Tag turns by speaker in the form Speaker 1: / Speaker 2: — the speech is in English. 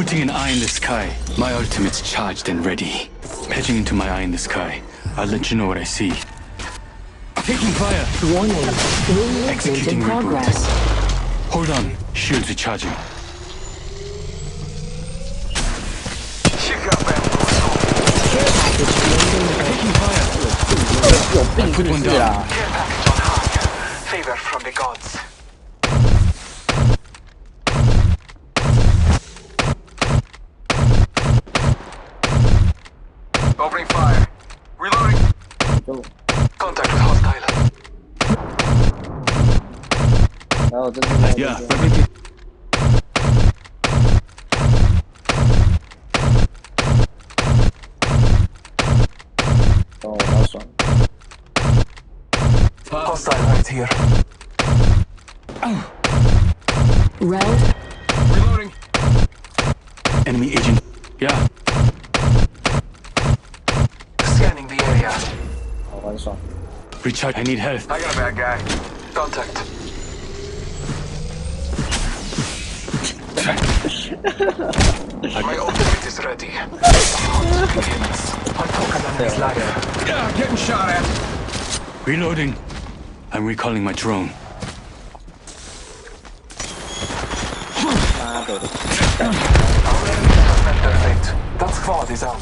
Speaker 1: Putting an eye in the sky. My ultimate's charged and ready. Hedging into my eye in the sky. I'll let you know what I see. Taking fire.
Speaker 2: Warning. Movement
Speaker 1: Executing
Speaker 2: in
Speaker 1: reboot.
Speaker 2: progress.
Speaker 1: Hold on. Shields recharging. Taking fire.
Speaker 3: 有病
Speaker 1: I
Speaker 3: 是
Speaker 1: put
Speaker 3: 不
Speaker 1: one
Speaker 3: 是啊
Speaker 1: down.？
Speaker 4: Care package on high. Favor from the gods. Opening fire. Reloading.
Speaker 3: 就
Speaker 4: Contact with hostile.
Speaker 3: 然后这边
Speaker 1: Yeah, weapon.
Speaker 3: 哦，好爽。
Speaker 4: Hostile right here.
Speaker 2: Round.
Speaker 4: Reloading.
Speaker 1: Enemy agent. Yeah.
Speaker 4: Scanning the area.
Speaker 3: 好玩爽。
Speaker 1: Recharge. I need help.
Speaker 4: I got a bad guy. Contact. My ultimate is ready. I'm poking on his ladder. Yeah, getting shot at.
Speaker 1: Reloading. I'm recalling my drone.
Speaker 3: 妈的！
Speaker 4: Our enemy has met their fate. That squad is out.